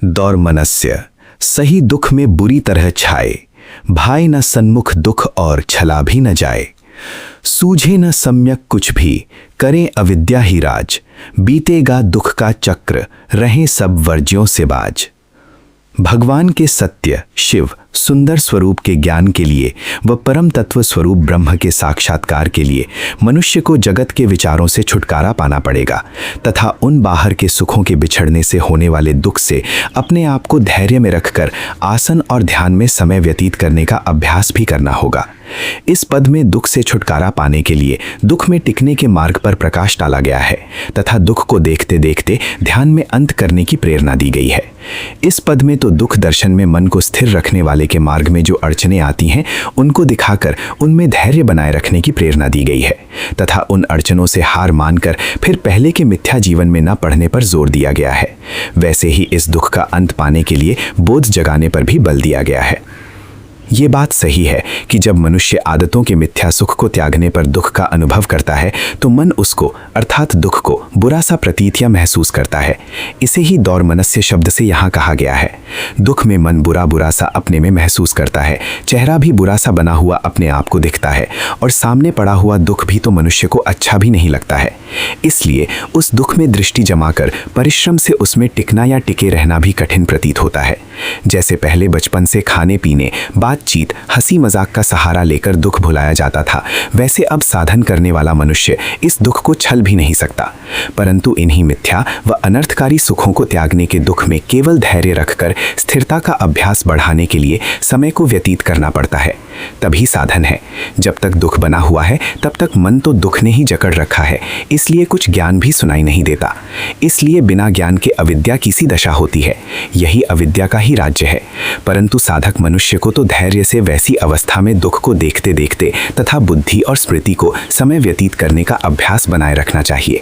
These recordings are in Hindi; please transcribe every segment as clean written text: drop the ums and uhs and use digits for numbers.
दौर्मनस्य सही दुख में बुरी तरह छाए, भाई न सन्मुख दुख और छला भी न जाए। सूझे न सम्यक कुछ भी, करें अविद्या ही राज, बीतेगा दुख का चक्र, रहें सब वर्ज्यों से बाज। भगवान के सत्य, शिव, सुंदर स्वरूप के ज्ञान के लिए व परम तत्व स्वरूप ब्रह्म के साक्षात्कार के लिए मनुष्य को जगत के विचारों से छुटकारा पाना पड़ेगा तथा उन बाहर के सुखों के बिछड़ने से होने वाले दुख से अपने आप को धैर्य में रखकर आसन और ध्यान में समय व्यतीत करने का अभ्यास भी करना होगा। इस पद में दुख से छुटकारा पाने के लिए दुख में टिकने के मार्ग पर प्रकाश डाला गया है तथा दुख को देखते देखते ध्यान में अंत करने की प्रेरणा दी गई है। इस पद में तो दुख दर्शन में मन को स्थिर रखने वाले के मार्ग में जो अड़चनें आती हैं उनको दिखाकर उनमें धैर्य बनाए रखने की प्रेरणा दी गई है तथा उन अड़चनों से हार मानकर फिर पहले के मिथ्या जीवन में न पढ़ने पर जोर दिया गया है। वैसे ही इस दुख का अंत पाने के लिए बोध जगाने पर भी बल दिया गया है। ये बात सही है कि जब मनुष्य आदतों के मिथ्या सुख को त्यागने पर दुख का अनुभव करता है तो मन उसको अर्थात दुख को बुरा सा प्रतीत या महसूस करता है। इसे ही दौर्मनस्य शब्द से यहाँ कहा गया है। दुख में मन बुरा बुरा सा अपने में महसूस करता है, चेहरा भी बुरा सा बना हुआ अपने आप को दिखता है और सामने पड़ा हुआ दुख भी तो मनुष्य को अच्छा भी नहीं लगता है। इसलिए उस दुख में दृष्टि जमाकर परिश्रम से उसमें टिकना या टिके रहना भी कठिन प्रतीत होता है। जैसे पहले बचपन से खाने पीने, बातचीत, हंसी मजाक का सहारा लेकर दुख भुलाया जाता था, वैसे अब साधन करने वाला मनुष्य इस दुख को छल भी नहीं सकता, परंतु इन्हीं मिथ्या व अनर्थकारी सुखों को त्यागने के दुख में केवल धैर्य रखकर स्थिरता का अभ्यास बढ़ाने के लिए समय को व्यतीत करना पड़ता है। तभी साधन है। जब तक दुख बना हुआ है तब तक मन तो दुख ने ही जकड़ रखा है, इसलिए कुछ ज्ञान भी सुनाई नहीं देता। इसलिए बिना ज्ञान के अविद्या की सी दशा होती है। यही अविद्या का ही राज्य है। परंतु साधक मनुष्य को तो धैर्य से वैसी अवस्था में दुख को देखते देखते तथा बुद्धि और स्मृति को समय व्यतीत करने का अभ्यास बनाए रखना चाहिए।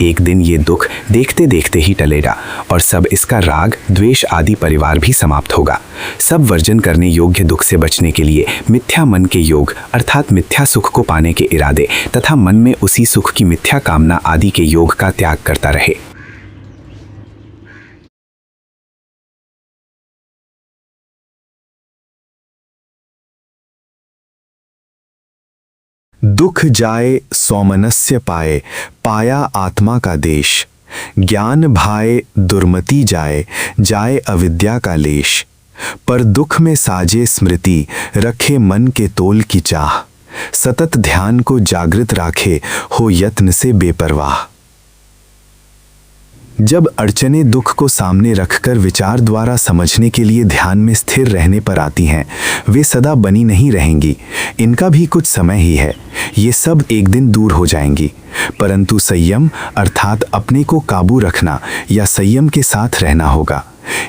एक दिन ये दुख देखते देखते ही टलेगा और सब इसका राग, द्वेष आदि परिवार भी समाप्त होगा। सब वर्जन करने योग्य दुख से बचने के लिए मिथ्या मन के योग अर्थात मिथ्या सुख को पाने के इरादे तथा मन में उसी सुख की मिथ्या कामना आदि के योग का त्याग करता रहे। दुख जाए सौमनस्य पाए, पाया आत्मा का देश। ज्ञान भाए दुर्मति जाए, जाए अविद्या का लेश। पर दुख में साजे स्मृति, रखे मन के तोल की चाह। सतत ध्यान को जागृत राखे, हो यत्न से बेपरवाह। जब अड़चनें दुख को सामने रखकर विचार द्वारा समझने के लिए ध्यान में स्थिर रहने पर आती हैं, वे सदा बनी नहीं रहेंगी। इनका भी कुछ समय ही है। ये सब एक दिन दूर हो जाएंगी। परंतु संयम अर्थात अपने को काबू रखना या संयम के साथ रहना होगा।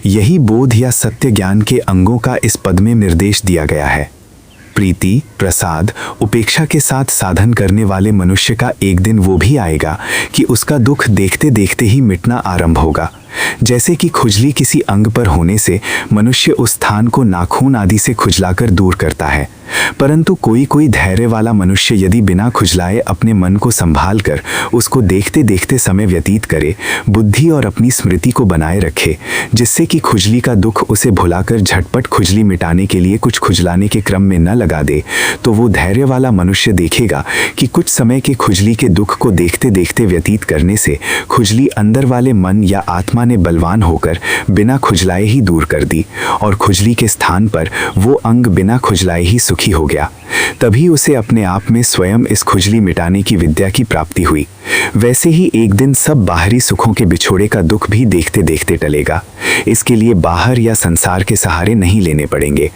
यही बोध या सत्य ज्ञान के अंगों का इस पद में निर्देश दिया गया है। प्रीति, प्रसाद, उपेक्षा के साथ साधन करने वाले मनुष्य का एक दिन वो भी आएगा कि उसका दुख देखते देखते ही मिटना आरंभ होगा। जैसे कि खुजली किसी अंग पर होने से मनुष्य उस स्थान को नाखून आदि से खुजलाकर दूर करता है, परंतु कोई कोई धैर्य वाला मनुष्य यदि बिना खुजलाए अपने मन को संभाल कर उसको देखते देखते समय व्यतीत करे, बुद्धि और अपनी स्मृति को बनाए रखे, जिससे कि खुजली का दुख उसे भुलाकर झटपट खुजली मिटाने के लिए कुछ खुजलाने के क्रम में न लगा दे, तो वो धैर्य वाला मनुष्य देखेगा कि कुछ समय के खुजली के दुख को देखते देखते व्यतीत करने से खुजली अंदर वाले मन या आत्मा ने बलवान होकर बिना खुजलाए ही दूर कर दी और खुजली के स्थान पर वो अंग बिना खुजलाए ही सुखी हो गया। तभी उसे अपने आप में स्वयं इस खुजली मिटाने की विद्या की प्राप्ति हुई। वैसे ही एक दिन सब बाहरी सुखों के बिछोड़े का दुख भी देखते देखते टलेगा। इसके लिए बाहर या संसार के सहारे नहीं लेने पड़ेंगे।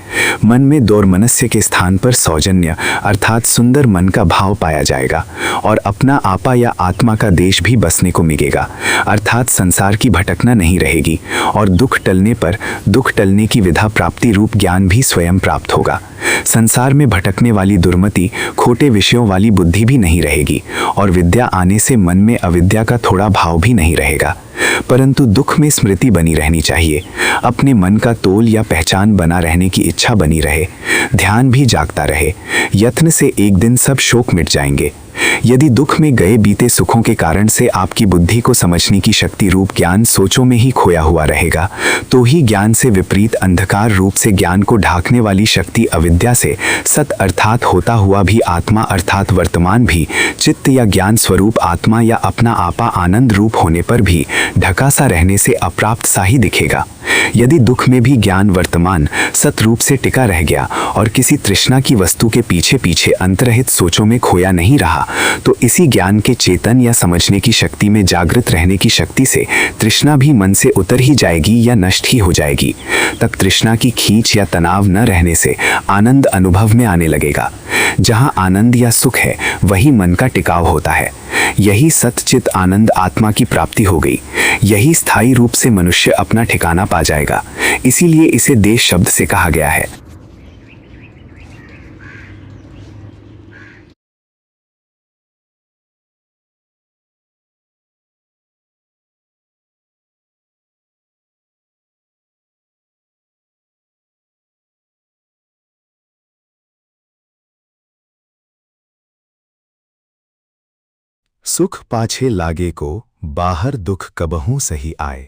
मन में दौर्मनस्य के स्थान पर सौजन्य अर्थात सुंदर मन का भाव पाया जाएगा और अपना आपा या आत्मा का देश भी बसने को मिलेगा, अर्थात संसार की भटकना नहीं रहेगी और दुख टलने पर दुख टलने की विधा प्राप्ति रूप ज्ञान भी स्वयं प्राप्त होगा। संसार में भटकने वाली दुर्मति, खोटे विषयों वाली बुद्धि भी नहीं रहेगी और विद्या आने से मन में अविद्या का थोड़ा भाव भी नहीं रहेगा। परंतु दुख में स्मृति बनी रहनी चाहिए। अपने मन का तोल या पहचान बना रहने की इच्छा बनी रहे, ध्यान भी जागता रहे। यत्न से एक दिन सब शोक मिट जाएंगे। यदि दुख में गए बीते सुखों के कारण से आपकी बुद्धि को समझने की शक्ति रूप ज्ञान सोचों में ही खोया हुआ रहेगा, तो ही ज्ञान से विपरीत अंधकार रूप से ज्ञान को ढांकने वाली शक्ति अविद्या से सत अर्थात होता हुआ भी आत्मा अर्थात वर्तमान भी चित्त या ज्ञान स्वरूप आत्मा या अपना आपा आनंद रूप होने पर भी ढका सा रहने से अप्राप्त सा ही दिखेगा। यदि दुख में भी ज्ञान वर्तमान सत रूप से टिका रह गया और किसी तृष्णा की वस्तु के पीछे पीछे अंतरहित सोचों में खोया नहीं रहा, तो इसी ज्ञान के चेतन या समझने की शक्ति में जागृत रहने की शक्ति से तृष्णा भी मन से उतर ही जाएगी या नष्ट ही हो जाएगी। तब तृष्णा की खींच या तनाव न रहने से आनंद अनुभव में आने लगेगा। जहाँ आनंद या सुख है वही मन का टिकाव होता है। यही सतचित आनंद आत्मा की प्राप्ति हो गई। यही स्थायी रूप से मनुष्य अपना ठिकाना पा जाएगा। इसीलिए इसे देश शब्द से कहा गया है। सुख पाछे लागे को बाहर दुख कबहू सही आए,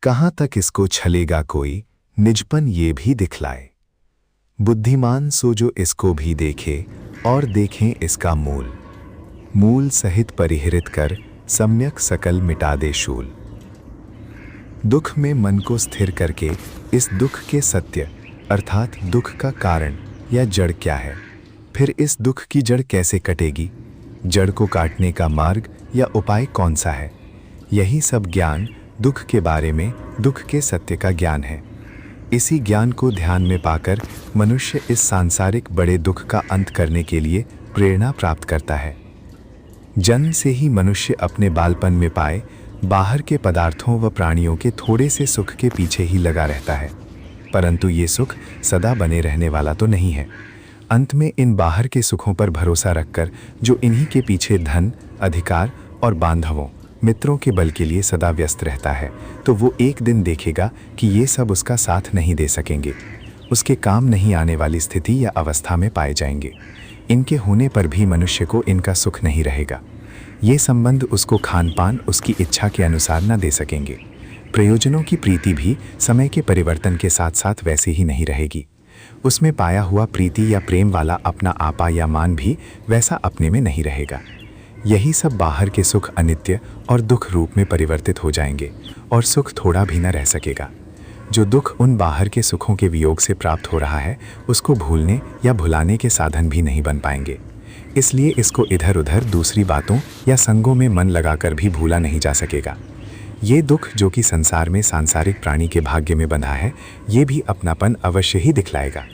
कहाँ तक इसको छलेगा कोई निजपन ये भी दिखलाए। बुद्धिमान सो जो इसको भी देखे और देखें इसका मूल, मूल सहित परिहरित कर सम्यक सकल मिटा दे शूल। दुख में मन को स्थिर करके इस दुख के सत्य अर्थात दुख का कारण या जड़ क्या है, फिर इस दुख की जड़ कैसे कटेगी, जड़ को काटने का मार्ग या उपाय कौन सा है, यही सब ज्ञान दुख के बारे में दुख के सत्य का ज्ञान है। इसी ज्ञान को ध्यान में पाकर मनुष्य इस सांसारिक बड़े दुख का अंत करने के लिए प्रेरणा प्राप्त करता है। जन्म से ही मनुष्य अपने बालपन में पाए बाहर के पदार्थों व प्राणियों के थोड़े से सुख के पीछे ही लगा रहता है, परंतु ये सुख सदा बने रहने वाला तो नहीं है। अंत में इन बाहर के सुखों पर भरोसा रखकर जो इन्हीं के पीछे धन, अधिकार और बांधवों, मित्रों के बल के लिए सदा व्यस्त रहता है, तो वो एक दिन देखेगा कि ये सब उसका साथ नहीं दे सकेंगे, उसके काम नहीं आने वाली स्थिति या अवस्था में पाए जाएंगे। इनके होने पर भी मनुष्य को इनका सुख नहीं रहेगा। ये संबंध उसको खान पान उसकी इच्छा के अनुसार न दे सकेंगे। प्रयोजनों की प्रीति भी समय के परिवर्तन के साथ साथ वैसे ही नहीं रहेगी। उसमें पाया हुआ प्रीति या प्रेम वाला अपना आपा या मान भी वैसा अपने में नहीं रहेगा। यही सब बाहर के सुख अनित्य और दुख रूप में परिवर्तित हो जाएंगे और सुख थोड़ा भी न रह सकेगा। जो दुख उन बाहर के सुखों के वियोग से प्राप्त हो रहा है, उसको भूलने या भुलाने के साधन भी नहीं बन पाएंगे। इसलिए इसको इधर उधर दूसरी बातों या संगों में मन लगाकर भी भूला नहीं जा सकेगा। ये दुख जो कि संसार में सांसारिक प्राणी के भाग्य में बंधा है, ये भी अपनापन अवश्य ही दिखलाएगा।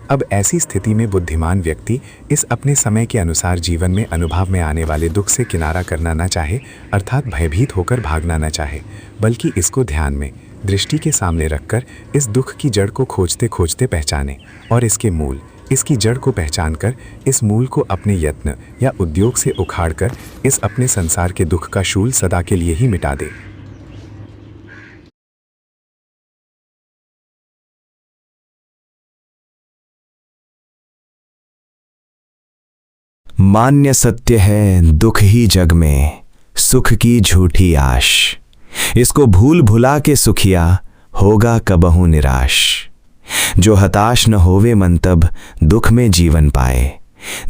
अब ऐसी स्थिति में बुद्धिमान व्यक्ति इस अपने समय के अनुसार जीवन में अनुभव में आने वाले दुख से किनारा करना न चाहे, अर्थात भयभीत होकर भागना न चाहे, बल्कि इसको ध्यान में दृष्टि के सामने रखकर इस दुख की जड़ को खोजते खोजते पहचाने और इसके मूल, इसकी जड़ को पहचानकर इस मूल को अपने यत्न या उद्योग से उखाड़कर इस अपने संसार के दुख का शूल सदा के लिए ही मिटा दे। मान्य सत्य है दुख ही जग में, सुख की झूठी आश। इसको भूल भुला के सुखिया होगा कबहू निराश। जो हताश न होवे मन तब दुख में जीवन पाए,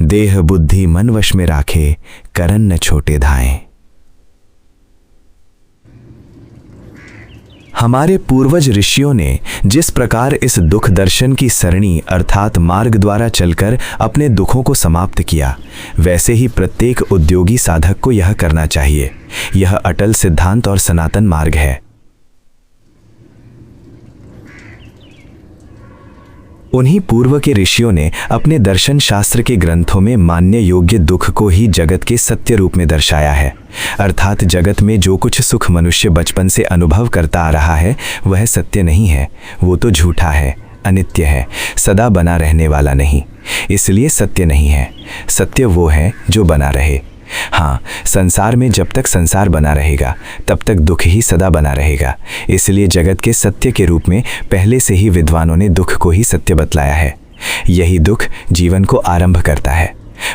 देह बुद्धि मन वश में राखे करन न छोटे धाए। हमारे पूर्वज ऋषियों ने जिस प्रकार इस दुख दर्शन की सरणी अर्थात मार्ग द्वारा चलकर अपने दुखों को समाप्त किया, वैसे ही प्रत्येक उद्योगी साधक को यह करना चाहिए। यह अटल सिद्धांत और सनातन मार्ग है। उन्हीं पूर्व के ऋषियों ने अपने दर्शन शास्त्र के ग्रंथों में मान्य योग्य दुख को ही जगत के सत्य रूप में दर्शाया है। अर्थात जगत में जो कुछ सुख मनुष्य बचपन से अनुभव करता आ रहा है वह सत्य नहीं है, वो तो झूठा है, अनित्य है, सदा बना रहने वाला नहीं। इसलिए सत्य नहीं है। सत्य वो है जो बना रहे। हाँ, संसार में जब तक संसार बना रहेगा तब तक दुख ही सदा बना रहेगा। इसलिए जगत के सत्य के रूप में पहले से ही विद्वानों ने दुख को ही सत्य बतलाया है। यही दुख जीवन को आरंभ करता है।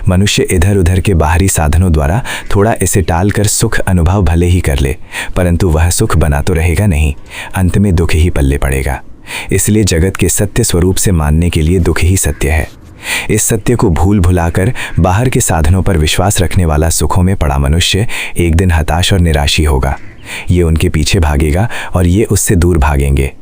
मनुष्य इधर उधर के बाहरी साधनों द्वारा थोड़ा इसे टालकर सुख अनुभव भले ही कर ले, परंतु वह सुख बना तो रहेगा नहीं, अंत में दुख ही पल्ले पड़ेगा। इसलिए जगत के सत्य स्वरूप से मानने के लिए दुख ही सत्य है। इस सत्य को भूल भुलाकर बाहर के साधनों पर विश्वास रखने वाला सुखों में पड़ा मनुष्य एक दिन हताश और निराशी होगा। ये उनके पीछे भागेगा और ये उससे दूर भागेंगे।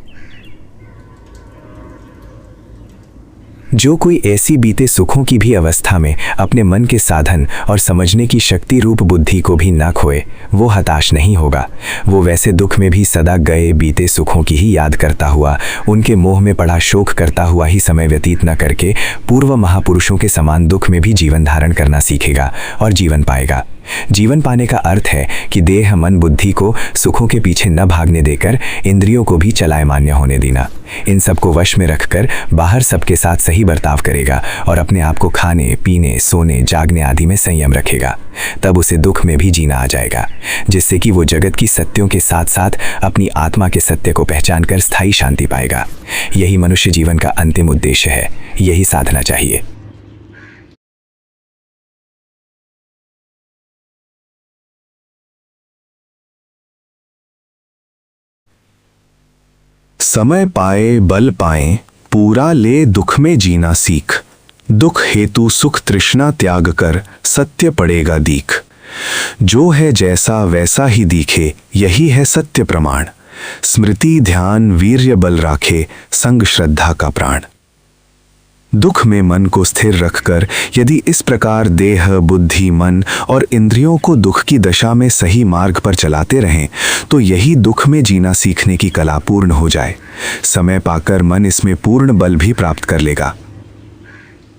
जो कोई ऐसी बीते सुखों की भी अवस्था में अपने मन के साधन और समझने की शक्ति रूप बुद्धि को भी न खोए, वो हताश नहीं होगा। वो वैसे दुख में भी सदा गए बीते सुखों की ही याद करता हुआ, उनके मोह में पड़ा शोक करता हुआ ही समय व्यतीत न करके पूर्व महापुरुषों के समान दुख में भी जीवन धारण करना सीखेगा और जीवन पाएगा। जीवन पाने का अर्थ है कि देह मन बुद्धि को सुखों के पीछे न भागने देकर इंद्रियों को भी चलायमान्य होने देना। इन सब को वश में रखकर बाहर सबके साथ सही बर्ताव करेगा और अपने आप को खाने पीने सोने जागने आदि में संयम रखेगा। तब उसे दुख में भी जीना आ जाएगा, जिससे कि वो जगत की सत्यों के साथ साथ अपनी आत्मा के सत्य को पहचान कर स्थायी शांति पाएगा। यही मनुष्य जीवन का अंतिम उद्देश्य है, यही साधना चाहिए। समय पाए बल पाए, पूरा ले दुख में जीना सीख। दुख हेतु सुख तृष्णा त्याग कर, सत्य पड़ेगा दीख। जो है जैसा वैसा ही दिखे, यही है सत्य प्रमाण। स्मृति ध्यान वीर्य बल राखे, संग श्रद्धा का प्राण। दुख में मन को स्थिर रखकर यदि इस प्रकार देह बुद्धि मन और इंद्रियों को दुख की दशा में सही मार्ग पर चलाते रहें तो यही दुख में जीना सीखने की कला पूर्ण हो जाए। समय पाकर मन इसमें पूर्ण बल भी प्राप्त कर लेगा।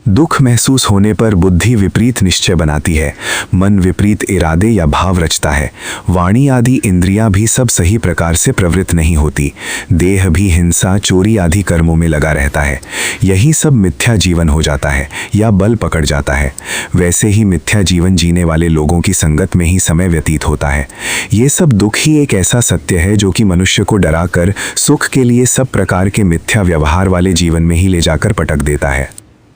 दुख महसूस होने पर बुद्धि विपरीत निश्चय बनाती है, मन विपरीत इरादे या भाव रचता है, वाणी आदि इंद्रियां भी सब सही प्रकार से प्रवृत्त नहीं होती, देह भी हिंसा चोरी आदि कर्मों में लगा रहता है। यही सब मिथ्या जीवन हो जाता है या बल पकड़ जाता है। वैसे ही मिथ्या जीवन जीने वाले लोगों की संगत में ही समय व्यतीत होता है। ये सब दुख ही एक ऐसा सत्य है जो कि मनुष्य को डराकर सुख के लिए सब प्रकार के मिथ्या व्यवहार वाले जीवन में ही ले जाकर पटक देता है।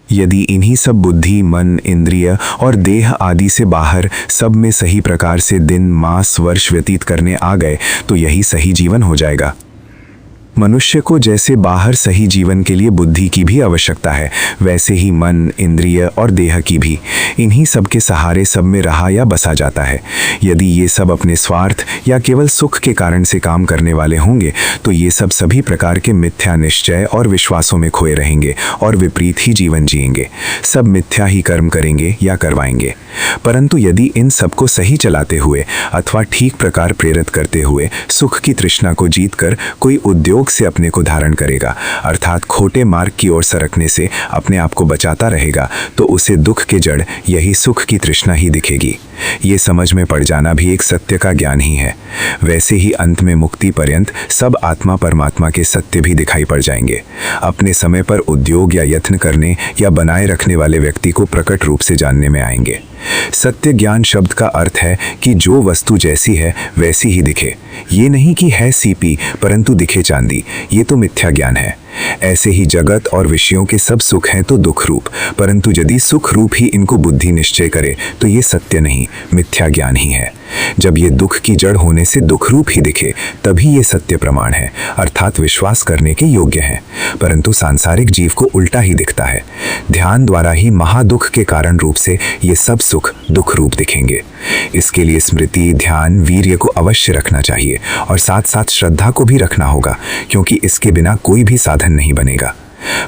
यदि इन्हीं सब बुद्धि मन इंद्रिय और देह आदि से बाहर सब में सही प्रकार से दिन मास वर्ष व्यतीत करने आ गए तो यही सही जीवन हो जाएगा। मनुष्य को जैसे बाहर सही जीवन के लिए बुद्धि की भी आवश्यकता है, वैसे ही मन इंद्रिय और देह की भी। इन्हीं सब के सहारे सब में रहा या बसा जाता है। यदि ये सब अपने स्वार्थ या केवल सुख के कारण से काम करने वाले होंगे तो ये सब सभी प्रकार के मिथ्या निश्चय और विश्वासों में खोए रहेंगे और विपरीत ही जीवन जिएंगे। सब मिथ्या ही कर्म करेंगे या करवाएंगे। परंतु यदि इन सबको सही चलाते हुए अथवा ठीक प्रकार प्रेरित करते हुए सुख की तृष्णा को जीतकर कोई उद्योग से अपने को धारण करेगा, अर्थात खोटे मार्ग की ओर सरकने से अपने आप को बचाता रहेगा, तो उसे दुख के जड़ यही सुख की तृष्णा ही दिखेगी। ये समझ में पड़ जाना भी एक सत्य का ज्ञान ही है। वैसे ही अंत में मुक्ति पर्यंत सब आत्मा परमात्मा के सत्य भी दिखाई पड़ जाएंगे। अपने समय पर उद्योग या यत्न करने या बनाए रखने वाले व्यक्ति को प्रकट रूप से जानने में आएंगे। सत्य ज्ञान शब्द का अर्थ है कि जो वस्तु जैसी है वैसी ही दिखे। ये नहीं कि है सीपी परंतु दिखे चांदी, ये तो मिथ्या ज्ञान है। ऐसे ही जगत और विषयों के सब सुख हैं तो दुख रूप, परंतु यदि सुख रूप ही इनको बुद्धि निश्चय करे तो ये सत्य नहीं मिथ्या ज्ञान ही है। जब ये दुख की जड़ होने से दुख रूप ही दिखे तभी ये सत्य प्रमाण है, अर्थात विश्वास करने के योग्य है। परंतु सांसारिक जीव को उल्टा ही दिखता है। ध्यान द्वारा ही महादुख के कारण रूप से ये सब सुख दुख रूप दिखेंगे। इसके लिए स्मृति ध्यान वीर्य को अवश्य रखना चाहिए और साथ साथ श्रद्धा को भी रखना होगा, क्योंकि इसके बिना कोई भी साधन नहीं बनेगा।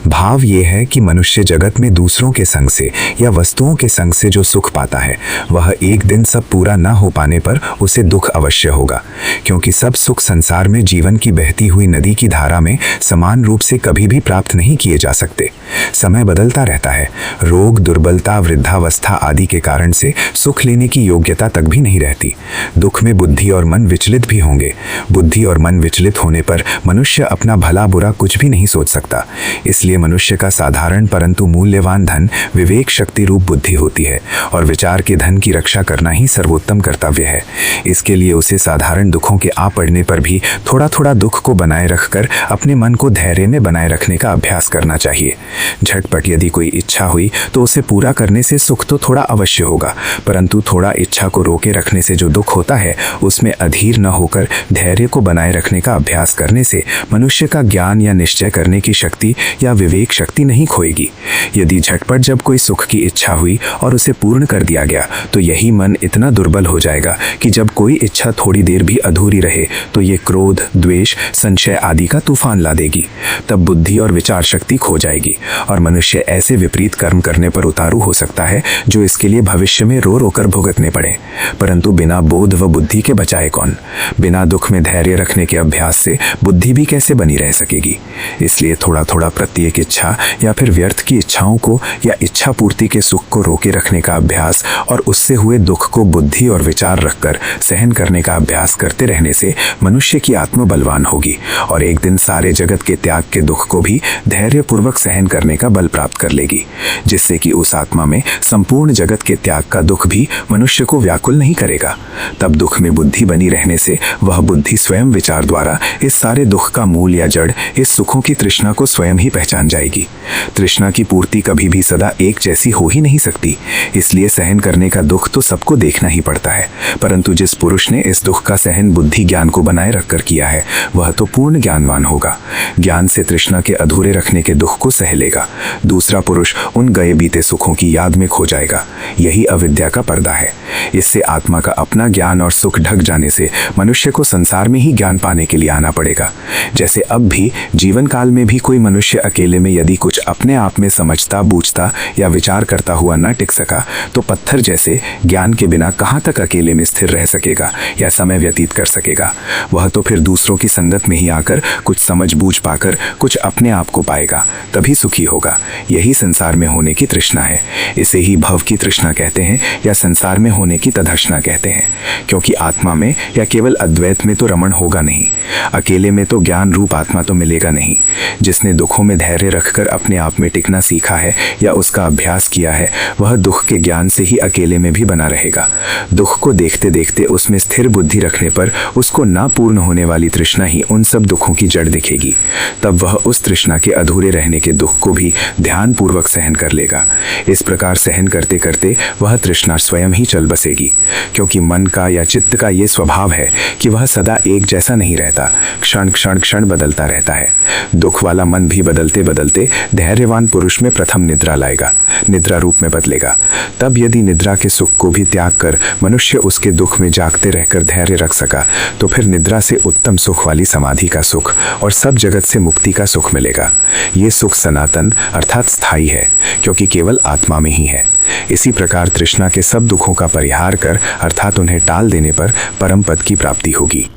भाव ये है कि मनुष्य जगत में दूसरों के संग से या वस्तुओं के संग से जो सुख पाता है वह एक दिन सब पूरा न हो पाने पर उसे दुख अवश्य होगा, क्योंकि सब सुख संसार में जीवन की बहती हुई नदी की धारा में समान रूप से कभी भी प्राप्त नहीं किए जा सकते। समय बदलता रहता है। रोग दुर्बलता वृद्धावस्था आदि के कारण से सुख लेने की योग्यता तक भी नहीं रहती। दुख में बुद्धि और मन विचलित भी होंगे। बुद्धि और मन विचलित होने पर मनुष्य अपना भला बुरा कुछ भी नहीं सोच सकता। इसलिए मनुष्य का साधारण परंतु मूल्यवान धन विवेक शक्ति रूप बुद्धि होती है और विचार के धन की रक्षा करना ही सर्वोत्तम कर्तव्य है। इसके लिए उसे साधारण दुखों के आ पड़ने पर भी थोड़ा थोड़ा दुख को बनाए रखकर अपने मन को धैर्य में बनाए रखने का अभ्यास करना चाहिए। झटपट यदि कोई इच्छा हुई तो उसे पूरा करने से सुख तो थोड़ा अवश्य होगा, परंतु थोड़ा इच्छा को रोके रखने से जो दुख होता है उसमें अधीर न होकर धैर्य को बनाए रखने का अभ्यास करने से मनुष्य का ज्ञान या निश्चय करने की शक्ति या विवेक शक्ति नहीं खोएगी। यदि झटपट जब कोई सुख की इच्छा हुई और उसे पूर्ण कर दिया गया तो यही मन इतना दुर्बल हो जाएगा कि जब कोई इच्छा थोड़ी देर भी अधूरी रहे तो ये क्रोध, द्वेष, संशय आदि का तूफान ला देगी। तब बुद्धि और विचार शक्ति खो जाएगी और मनुष्य ऐसे विपरीत कर्म करने पर उतारू हो सकता है जो इसके लिए भविष्य में रो रो कर भुगतने पड़े। परंतु बिना बोध व बुद्धि के बचाए कौन? बिना दुख में धैर्य रखने के अभ्यास से बुद्धि भी कैसे बनी रह सकेगी? इसलिए थोड़ा थोड़ा प्रत्येक इच्छा या फिर व्यर्थ की इच्छाओं को या इच्छा पूर्ति के सुख को रोके रखने का अभ्यास और उससे हुए दुख को बुद्धि और विचार रखकर सहन करने का अभ्यास करते रहने से मनुष्य की आत्मा बलवान होगी और एक दिन सारे जगत के त्याग के दुख को भी धैर्यपूर्वक सहन करने का बल प्राप्त कर लेगी, जिससे कि उस आत्मा में संपूर्ण जगत के त्याग का दुख भी मनुष्य को व्याकुल नहीं करेगा। तब दुख में बुद्धि बनी रहने से वह बुद्धि स्वयं विचार द्वारा इस सारे दुख का मूल या जड़, इस सुखों की तृष्णा को स्वयं ही पहचान जाएगी। तृष्णा की पूर्ति कभी भी सदा एक जैसी हो ही नहीं सकती, इसलिए सहन करने का दुख तो सबको देखना ही पड़ता है, परंतु जिस पुरुष ने इस दुख का सहन बुद्धि ज्ञान को बनाए रखकर किया है वह तो पूर्ण ज्ञानवान होगा। ज्ञान से तृष्णा के अधूरे रखने के दुख को सह लेगा। दूसरा पुरुष उन गए बीते सुखों की याद में खो जाएगा। यही अविद्या का पर्दा है। इससे आत्मा का अपना ज्ञान और सुख ढक जाने से मनुष्य को संसार में ही ज्ञान पाने के लिए आना पड़ेगा। जैसे अब भी जीवन काल में भी कोई मनुष्य अकेले में यदि कुछ अपने आप में समझता, बूझता या विचार करता हुआ न टिक सका तो पत्थर जैसे ज्ञान के बिना कहाँ तक अकेले में स्थिर रह सकेगा या समय व्यतीत कर सकेगा। वह तो फिर दूसरों की संगत में ही आकर कुछ समझ बूझ पाकर कुछ अपने आप को पाएगा, तभी सुखी होगा। यही संसार में होने की तृष्णा है। इसे ही भव की तृष्णा कहते हैं या संसार में होने की तदर्शना कहते हैं, क्योंकि आत्मा में या केवल अद्वैत में तो रमण होगा नहीं, अकेले में तो ज्ञान रूप आत्मा तो मिलेगा नहीं। जिसने दुखों में धैर्य रखकर अपने आप में टिकना सीखा है या उसका अभ्यास किया है वह दुख के ज्ञान से ही अकेले में भी बना रहेगा। दुख को देखते देखते उसमें स्थिर बुद्धि रखने पर उसको ना पूर्ण होने वाली तृष्णा ही उन सब दुखों की जड़ दिखेगी। तब वह उस तृष्णा के अधूरे रहने के दुख को भी ध्यान पूर्वक सहन कर लेगा। इस प्रकार सहन करते करते वह तृष्णा स्वयं ही चल बसेगी, क्योंकि मन का या चित्त का ये स्वभाव है कि वह सदा एक जैसा नहीं रहता, क्षण क्षण क्षण बदलता रहता है। दुख वाला मन भी बदलते बदलते धैर्यवान पुरुष में प्रथम निद्रा लाएगा, निद्रा रूप में बदलेगा। तब यदि निद्रा के सुख को भी त्याग कर मनुष्य उसके दुख में जागते रहकर धैर्य रख सका तो फिर निद्रा से उत्तम सुख वाली समाधि का सुख और सब जगत से मुक्ति का सुख मिलेगा। ये सुख सनातन अर्थात स्थायी है, क्योंकि केवल आत्मा में ही है। इसी प्रकार तृष्णा के सब दुखों का परिहार कर अर्थात उन्हें टाल देने पर परम पद की प्राप्ति होगी।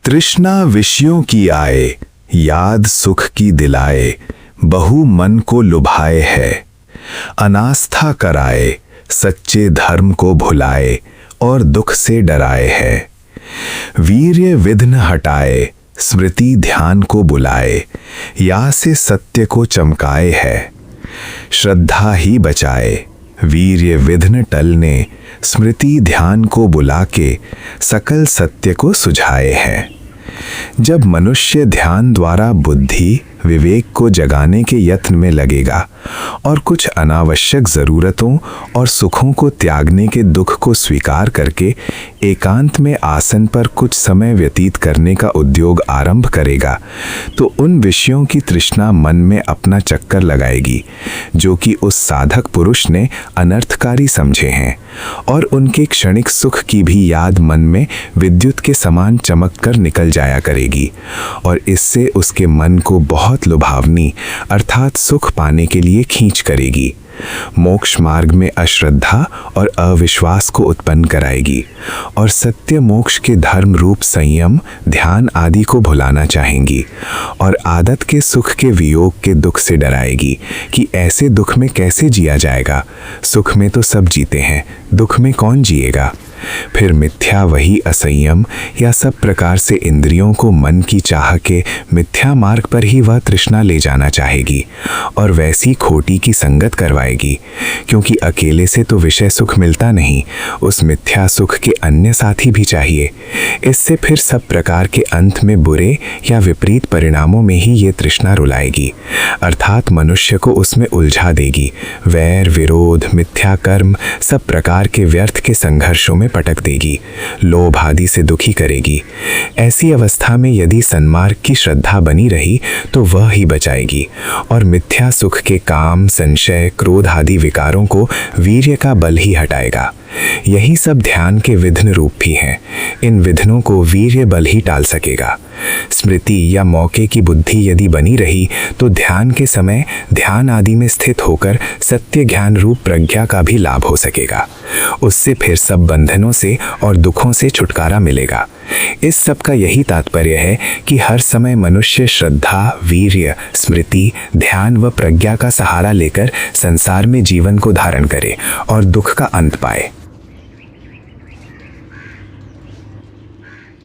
तृष्णा विषयों की आए, याद सुख की दिलाए, बहु मन को लुभाए है। अनास्था कराए, सच्चे धर्म को भुलाए और दुख से डराए है। वीर्य विघ्न हटाए, स्मृति ध्यान को बुलाए, या से सत्य को चमकाए है। श्रद्धा ही बचाए, वीर्य विघ्न टलने, स्मृति ध्यान को बुला के सकल सत्य को सुझाए है। जब मनुष्य ध्यान द्वारा बुद्धि विवेक को जगाने के यत्न में लगेगा और कुछ अनावश्यक ज़रूरतों और सुखों को त्यागने के दुख को स्वीकार करके एकांत में आसन पर कुछ समय व्यतीत करने का उद्योग आरंभ करेगा तो उन विषयों की तृष्णा मन में अपना चक्कर लगाएगी जो कि उस साधक पुरुष ने अनर्थकारी समझे हैं, और उनके क्षणिक सुख की भी याद मन में विद्युत के समान चमक कर निकल जाया करेगी और इससे उसके मन को बहुत लुभावनी अर्थात सुख पाने के लिए खींच करेगी। मोक्ष मार्ग में अश्रद्धा और अविश्वास को उत्पन्न कराएगी और सत्य मोक्ष के धर्म रूप संयम, ध्यान आदि को भुलाना चाहेंगी और आदत के सुख के वियोग के दुख से डराएगी कि ऐसे दुख में कैसे जिया जाएगा। सुख में तो सब जीते हैं, दुख में कौन जिएगा। फिर मिथ्या वही असंयम या सब प्रकार से इंद्रियों को मन की चाह के मिथ्या मार्ग पर ही वह तृष्णा ले जाना चाहेगी और वैसी खोटी की संगत करवाएगी, क्योंकि अकेले से तो विषय सुख मिलता नहीं, उस मिथ्या सुख के अन्य साथी भी चाहिए। इससे फिर सब प्रकार के अंत में बुरे या विपरीत परिणामों में ही ये तृष्णा रुलाएगी, अर्थात मनुष्य को उसमें उलझा देगी। वैर, विरोध, मिथ्या कर्म सब प्रकार के व्यर्थ के संघर्षों में पटक देगी, लोभ आदि से दुखी करेगी। ऐसी अवस्था में यदि सन्मार्ग की श्रद्धा बनी रही तो वह ही बचाएगी और मिथ्या सुख के काम, संशय, क्रोध आदि विकारों को वीर्य का बल ही हटाएगा। यही सब ध्यान के विघ्न रूप भी हैं। इन विघ्नों को वीर्य बल ही टाल सकेगा। स्मृति या मौके की बुद्धि यदि बनी रही तो ध्यान के समय ध्यान आदि में स्थित होकर सत्य ज्ञान रूप प्रज्ञा का भी लाभ हो सकेगा। उससे फिर सब बंधनों से और दुखों से छुटकारा मिलेगा। इस सब का यही तात्पर्य है कि हर समय मनुष्य श्रद्धा, वीर्य, स्मृति, ध्यान व प्रज्ञा का सहारा लेकर संसार में जीवन को धारण करे और दुख का अंत पाए।